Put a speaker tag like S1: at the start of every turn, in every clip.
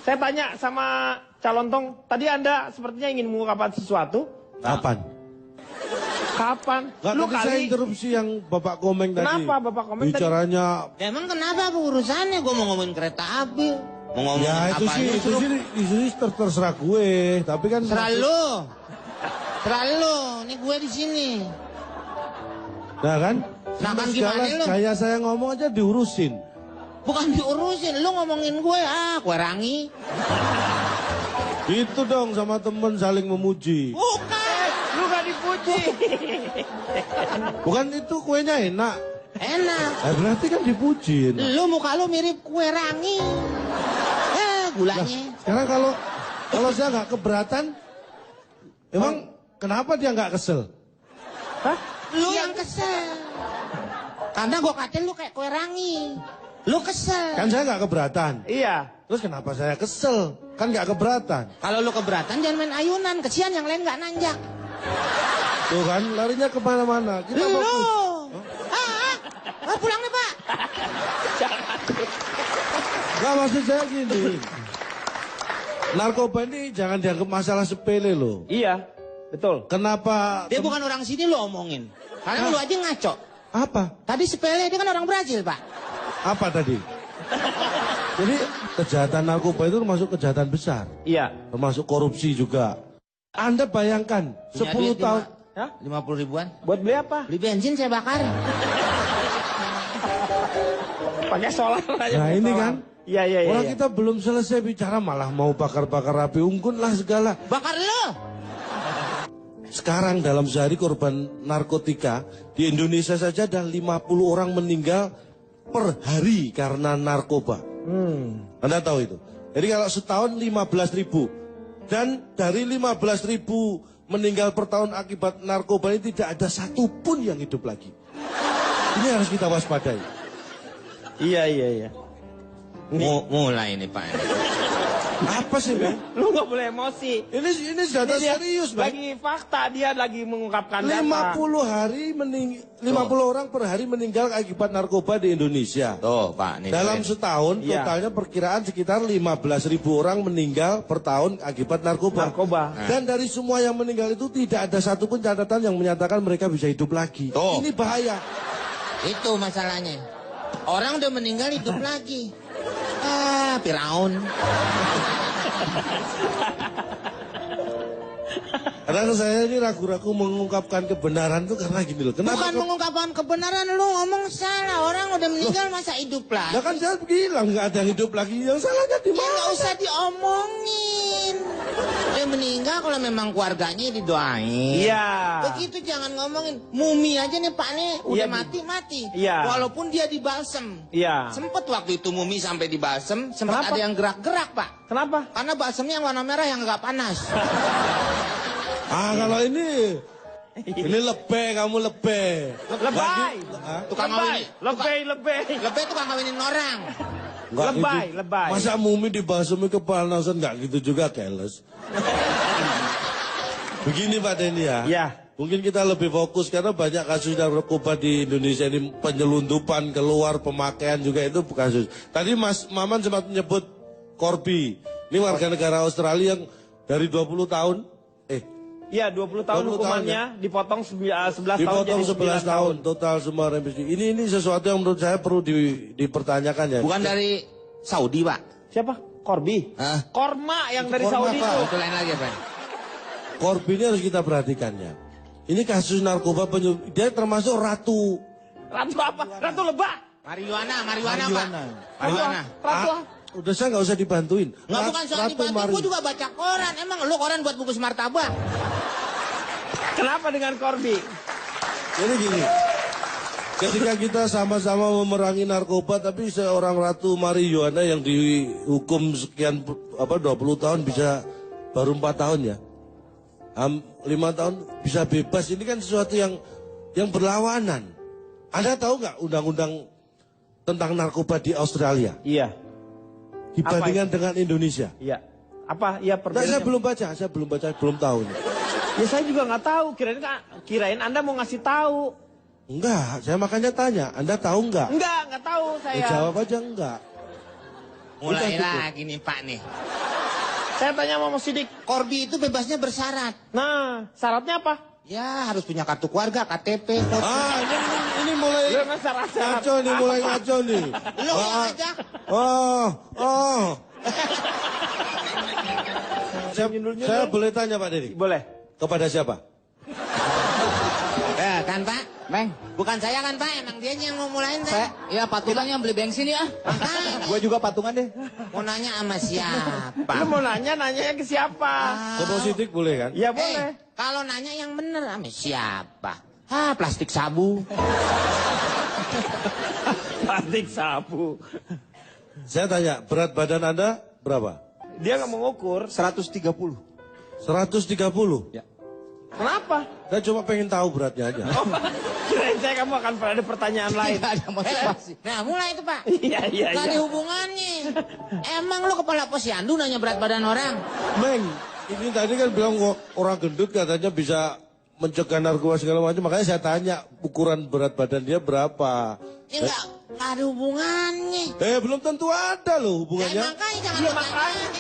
S1: Saya tanya sama calon tong, tadi Anda sepertinya ingin mengungkapkan sesuatu.
S2: Kapan?
S1: Kapan?
S2: Nggak,
S1: Lu
S2: tadi saya interupsi yang Bapak Komeng tadi.
S1: Kenapa Bapak Komeng
S2: bicaranya...
S1: tadi?
S3: Emang kenapa apa urusannya? Gue mau ngomongin kereta api. Mau ngomongin
S2: ya itu
S3: apa
S2: sih, itu sih terserah gue. Tapi kan...
S3: Terlalu. Ini gue di sini.
S2: Nah kan?
S3: Nah kan gimana lu?
S2: Kayak saya ngomong aja diurusin.
S3: Bukan diurusin, lu ngomongin gue, kue rangi.
S2: Itu dong sama temen saling memuji.
S3: Bukan.
S1: Lu gak dipuji.
S2: Bukan itu kuenya enak.
S3: Enak.
S2: Berarti kan dipuji.
S3: Lu muka lu mirip kue rangi. Gulanya.
S2: Nah, sekarang kalau saya nggak keberatan, emang kenapa dia nggak kesel?
S1: Hah?
S3: Lu yang kesel. Karena gue katain lu kayak kue rangi. Lu kesel.
S2: Kan saya nggak keberatan.
S1: Iya.
S2: Terus kenapa saya kesel? Kan nggak keberatan.
S3: Kalau lu keberatan jangan main ayunan. Kesian yang lain nggak nanjak.
S2: Tuh kan larinya kemana-mana. Kita fokus.
S3: Pulang nih Pak.
S2: Nggak, maksud saya gini. Narkoba ini jangan dianggap masalah sepele loh.
S1: Iya, betul.
S2: Kenapa?
S3: Dia bukan orang sini lu omongin. Karena lu aja ngaco.
S2: Apa?
S3: Tadi sepele, dia kan orang Brazil Pak.
S2: Apa tadi? Jadi kejahatan narkoba itu termasuk kejahatan besar.
S1: Iya.
S2: Termasuk korupsi juga. Anda bayangkan 10 tahun.
S3: 50 ribuan.
S1: Buat beli apa?
S3: Beli bensin saya bakar.
S1: Pakai solar aja.
S2: Nah ini
S1: solar.
S2: kan.
S1: Iya.
S2: Orang kita belum selesai bicara malah mau bakar-bakar api unggun lah segala.
S3: Bakar lo.
S2: Sekarang dalam sehari korban narkotika di Indonesia saja ada 50 orang meninggal per hari karena narkoba. Anda tahu itu? Jadi kalau setahun 15.000 dan dari 15.000 meninggal per tahun akibat narkoba ini tidak ada satupun yang hidup lagi. Ini harus kita waspadai.
S1: Iya.
S3: Mulai nih Pak.
S2: Apa sih, Bang?
S1: Lu gak boleh emosi.
S2: Ini data serius, Bang.
S1: Lagi fakta, dia lagi mengungkapkan
S2: 50 orang per hari meninggal akibat narkoba di Indonesia.
S3: Tuh, Pak. Nih,
S2: dalam setahun totalnya perkiraan sekitar 15.000 orang meninggal per tahun akibat narkoba. Dan dari semua yang meninggal itu tidak ada satupun catatan yang menyatakan mereka bisa hidup lagi. Tuh. Ini bahaya.
S3: Itu masalahnya. Orang udah meninggal hidup lagi. Firaun.
S2: Karena saya ini ragu-ragu mengungkapkan kebenaran itu karena gini loh. Kenapa
S3: bukan mengungkapkan kebenaran, lu ngomong salah. Orang udah meninggal masa hidup lagi.
S2: Ya kan saya bilang nggak ada yang hidup lagi. Yang salahnya di mana?
S3: Ya nggak usah diomongin. Dia meninggal kalau memang keluarganya didoain.
S1: Iya.
S3: Begitu jangan ngomongin. Mumi aja nih Pak nih udah mati.
S1: Iya.
S3: Walaupun dia dibalsem.
S1: Iya.
S3: Sempet waktu itu Mumi sampai dibalsem, sempat ada yang gerak-gerak Pak.
S1: Kenapa?
S3: Karena balsemnya yang warna merah yang nggak panas.
S2: Kalau ini lebay, kamu lebay.
S1: Lebay.
S3: Tukang ngawinin.
S1: Lebay
S3: tukang ngawinin orang.
S1: Lebay.
S2: Masa Mumi dibasumi kepanasan nggak gitu juga, keles. Begini Pak Denny ya.
S1: Iya.
S2: Mungkin kita lebih fokus karena banyak kasus narkoba di Indonesia ini, penyelundupan keluar, pemakaian juga itu kasus. Tadi Mas Maman sempat menyebut Corby. Ini warga negara Australia yang dari 20 tahun.
S1: Iya, 20 tahun hukumannya, dipotong 11 tahun.
S2: Dipotong 11 tahun, total semua remisi. Ini sesuatu yang menurut saya perlu dipertanyakan ya.
S3: Bukan dari Saudi, Pak.
S1: Siapa? Corby? Korma yang dari Saudi itu.
S3: Itu lain lagi, Pak.
S2: Corby ini harus kita perhatikan ya. Ini kasus narkoba dia termasuk ratu.
S1: Ratu apa? Ratu lebah.
S3: Marijuana, Pak. Marijuana.
S1: Ratu
S2: udah saya nggak usah dibantuin.
S3: Nggak, bukan soal dibantuin, gue juga baca koran. Emang lu koran buat bungkus martabak?
S1: Kenapa dengan Corby?
S2: Jadi gini, ketika kita sama-sama memerangi narkoba, tapi seorang Ratu Marijuana yang dihukum sekian 20 tahun bisa baru 4 tahun ya, 5 tahun bisa bebas. Ini kan sesuatu yang berlawanan. Anda tahu nggak undang-undang tentang narkoba di Australia?
S1: Iya.
S2: Dibandingkan dengan Indonesia?
S1: Iya. Apa? Iya
S2: perbedaannya? Saya belum baca, belum tahu.
S1: Ya saya juga nggak tahu. Kirain Anda mau ngasih tahu.
S2: Enggak, saya makanya tanya. Anda tahu nggak?
S1: Nggak tahu saya.
S2: Jawab aja enggak.
S3: Mulai lagi nih Pak nih.
S1: Saya tanya sama Mas Sidik.
S3: Korbi itu bebasnya bersyarat.
S1: Nah, syaratnya apa?
S3: Ya harus punya kartu keluarga, KTP, foto.
S2: Ini mulai
S1: Lu emang syarat-syarat.
S2: ngaco nih, mulai ngaco nih.
S3: Lu yang ajak.
S2: Saya boleh tanya Pak Dedi?
S1: Boleh.
S2: Kepada siapa?
S3: Kan Pak?
S4: Meng,
S3: Bukan saya kan Pak, emang dia yang mau mulain
S4: saya,
S3: Pak.
S4: ya patungan yang beli bensin ya.
S3: Makanya,
S4: Gue juga patungan deh.
S3: mau nanya sama siapa?
S1: Lu mau nanyanya ke siapa?
S2: Ke Positif boleh kan?
S1: Ya boleh.
S3: Kalau nanya yang bener sama siapa? Plastik sabu.
S1: Plastik sabu.
S2: Saya tanya, berat badan Anda berapa?
S1: Dia nggak mau ngukur.
S4: 130.
S2: 130?
S4: Ya.
S1: Kenapa?
S2: Saya cuma pengen tahu beratnya aja.
S1: Oh, kirain saya kamu akan ada pertanyaan lain.
S4: Tidak ada motivasi.
S3: Nah mulai itu Pak.
S1: Iya, iya,
S3: Gak ada
S1: iya.
S3: hubungannya. Emang lu kepala posyandu nanya berat badan orang?
S2: Meng, ini tadi kan bilang kok orang gendut katanya bisa mencegah narkoba segala macam. Makanya saya tanya ukuran berat badan dia berapa.
S3: Ya nggak ada hubungannya.
S2: Belum tentu ada loh hubungannya.
S3: Makanya jangan
S1: Iya,
S3: ditanyain.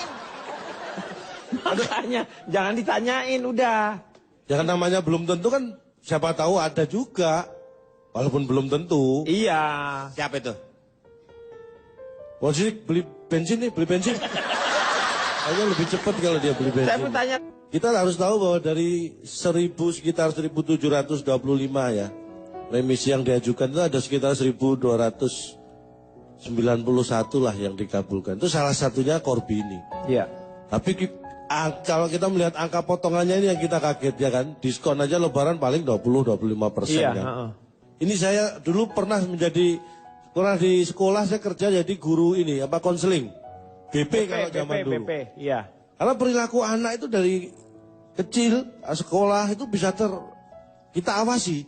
S1: Makanya jangan ditanyain udah.
S2: Jangan namanya belum tentu kan siapa tahu ada juga. Walaupun belum tentu.
S1: Iya.
S3: Siapa itu?
S2: Wajib beli bensin nih, beli bensin. Kayaknya lebih cepat kalau dia beli
S1: Saya
S2: bensin.
S1: bertanya.
S2: Kita harus tahu bahwa dari sekitar 1725 ya. Remisi yang diajukan itu ada sekitar 1291 lah yang dikabulkan. Itu salah satunya Korbi ini.
S1: Iya.
S2: Tapi kalau kita melihat angka potongannya ini yang kita kaget ya kan. Diskon aja lebaran paling 20-25%
S1: Iya.
S2: kan.
S1: Heeh.
S2: Ini saya dulu pernah menjadi, pernah di sekolah saya kerja jadi guru ini, konseling. BP kalau zaman dulu.
S1: BP, iya.
S2: Karena perilaku anak itu dari kecil, sekolah itu bisa kita awasi.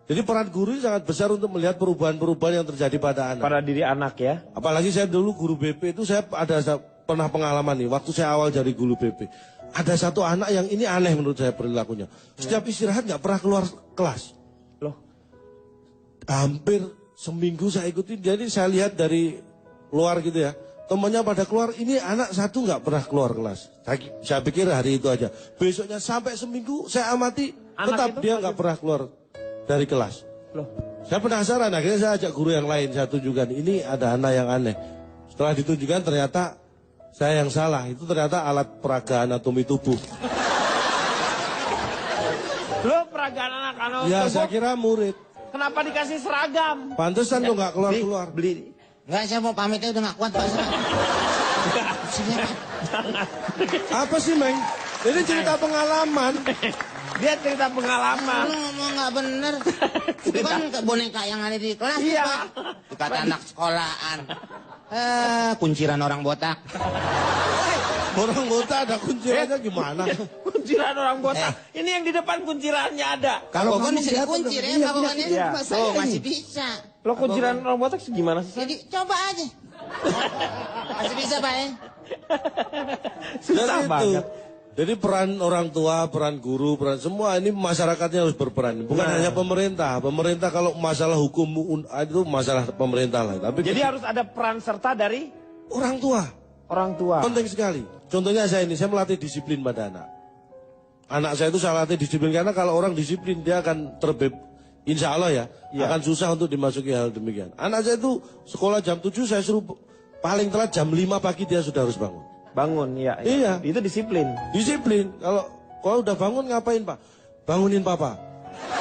S2: Jadi peran guru ini sangat besar untuk melihat perubahan-perubahan yang terjadi pada anak.
S1: Pada diri anak ya.
S2: Apalagi saya dulu guru BP itu saya pernah pengalaman nih, waktu saya awal jadi guru BP. Ada satu anak yang ini aneh menurut saya perilakunya. Setiap istirahat nggak pernah keluar kelas.
S1: Loh.
S2: Hampir seminggu saya ikutin, jadi saya lihat dari luar gitu ya. Temannya pada keluar, ini anak satu nggak pernah keluar kelas. Saya pikir hari itu aja. Besoknya sampai seminggu saya amati,
S1: Anak
S2: tetap
S1: itu
S2: dia nggak pernah keluar dari kelas.
S1: Loh.
S2: Saya penasaran, akhirnya saya ajak guru yang lain, saya tunjukkan, ini ada anak yang aneh. Setelah ditunjukkan ternyata saya yang salah, itu ternyata alat peraga anatomi tubuh.
S1: Lo peragaan anak-anak.
S2: Ya saya kira murid.
S1: Kenapa dikasih seragam?
S2: Pantesan lo nggak keluar-keluar.
S1: Beli.
S3: Enggak, saya mau pamitnya udah gak kuat Pak. Sini Pak.
S2: Apa sih Meng? Ini cerita pengalaman.
S1: Dia cerita pengalaman.
S3: Lu ngomong gak bener. Itu kan boneka yang ada di kelas
S1: Iya.
S3: Pak. Dikata anak sekolahan. Kunciran orang botak.
S2: Orang botak ada kuncirannya gimana?
S1: Kunciran orang botak. Ini yang di depan kuncirannya ada.
S3: Kalau kan
S2: kamu
S3: bisa
S2: lihat,
S3: dikuncir ya,
S2: iya,
S3: Pak Bokan
S1: iya.
S3: ya. Oh, masih bisa.
S1: Lo kunciran orang botak gimana sih?
S3: Jadi coba aja. Masih bisa Pak ya.
S1: Susah
S2: Jadi itu.
S1: banget.
S2: Jadi peran orang tua, peran guru, peran semua ini masyarakatnya harus berperan. Bukan hanya pemerintah. Pemerintah kalau masalah hukum itu masalah pemerintah lah. Tapi
S1: Jadi harus ada peran serta dari
S2: orang tua
S1: orang tua.
S2: penting sekali. Contohnya saya melatih disiplin pada anak. Anak saya itu saya latih disiplin karena kalau orang disiplin dia akan insya Allah ya,
S1: Iya.
S2: akan susah untuk dimasuki hal demikian. Anak saya itu sekolah jam 7 saya suruh paling telat jam 5 pagi dia sudah harus bangun.
S1: Bangun, iya.
S2: Iya.
S1: Itu disiplin.
S2: Disiplin. Kalau udah bangun ngapain Pak? Bangunin Papa.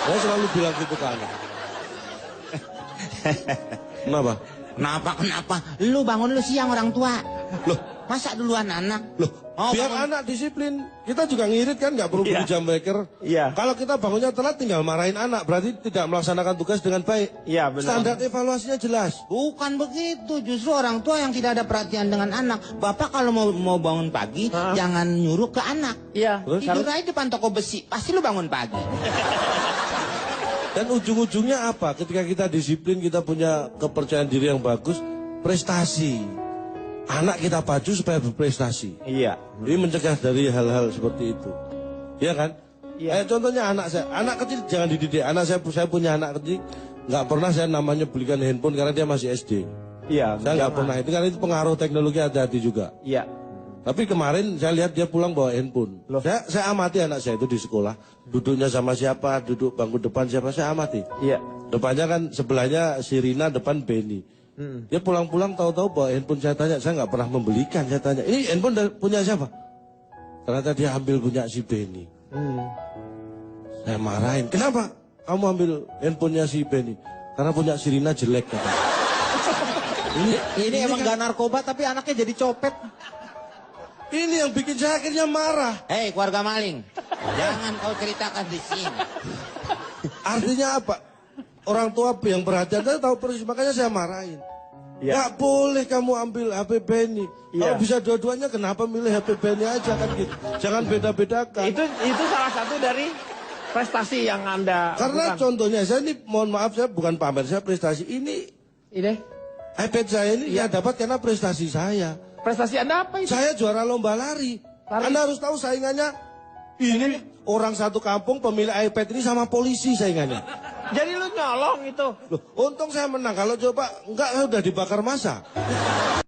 S2: Saya selalu bilang gitu ke anak. Kenapa?
S3: Kenapa? Lu bangun lu siang orang tua.
S2: Loh,
S3: Masa duluan anak?
S2: loh.
S3: Oh,
S2: biar
S3: bangun.
S2: anak disiplin. Kita juga ngirit kan, nggak perlu
S1: Iya.
S2: beli jam waker.
S1: Iya.
S2: Kalau kita bangunnya telat tinggal marahin anak, berarti tidak melaksanakan tugas dengan baik.
S1: Iya, benar.
S2: Standar evaluasinya jelas.
S3: Bukan begitu, justru orang tua yang tidak ada perhatian dengan anak. Bapak kalau mau bangun pagi, jangan nyuruh ke anak.
S1: Iya.
S3: Tidur aja depan toko besi, pasti lu bangun pagi.
S2: Dan ujung-ujungnya apa? Ketika kita disiplin, kita punya kepercayaan diri yang bagus, prestasi. Anak kita pacu supaya berprestasi.
S1: Iya.
S2: Ini mencegah dari hal-hal seperti itu. Iya kan?
S1: Iya.
S2: Contohnya anak saya. Anak kecil jangan dididik. Saya punya anak kecil. Nggak pernah saya namanya belikan handphone karena dia masih SD.
S1: Iya.
S2: Saya nggak pernah. Itu kan itu pengaruh teknologi, hati-hati juga.
S1: Iya.
S2: Tapi kemarin saya lihat dia pulang bawa handphone.
S1: Loh.
S2: Saya amati anak saya itu di sekolah. Duduknya sama siapa, duduk bangku depan siapa, saya amati.
S1: Iya.
S2: Depannya kan sebelahnya si Rina, depan Benny. Dia pulang-pulang tahu-tahu bawa handphone. Saya tanya, saya nggak pernah membelikan. Saya tanya, ini handphone punya siapa? Ternyata dia ambil punya si Benny. Saya marahin, kenapa kamu ambil handphonenya si Benny? Karena punya si Rina jelek katanya.
S3: Ini emang gak narkoba tapi anaknya jadi copet.
S2: Ini yang bikin saya akhirnya marah.
S3: Hei keluarga maling, jangan kau ceritakan di sini.
S2: Artinya apa? Orang tua yang perhatian saya tahu persis, makanya saya marahin.
S1: Iya.
S2: Gak boleh kamu ambil HP Benny.
S1: Iya.
S2: Kalau bisa dua-duanya, kenapa milih HP Benny aja kan gitu? Jangan beda-bedakan.
S1: Itu salah satu dari prestasi yang Anda
S2: Karena
S1: lakukan.
S2: contohnya saya ini, mohon maaf saya bukan pamer, saya prestasi ini
S1: Ini
S2: iPad saya ini
S1: Iya.
S2: ya dapat karena prestasi saya.
S1: prestasi Anda apa itu?
S2: Saya juara lomba lari. Anda harus tahu saingannya. Ini orang satu kampung pemilik iPad ini sama polisi saingannya.
S1: Jadi lu nyolong itu.
S2: Loh, untung saya menang. Kalau coba enggak, saya udah dibakar massa.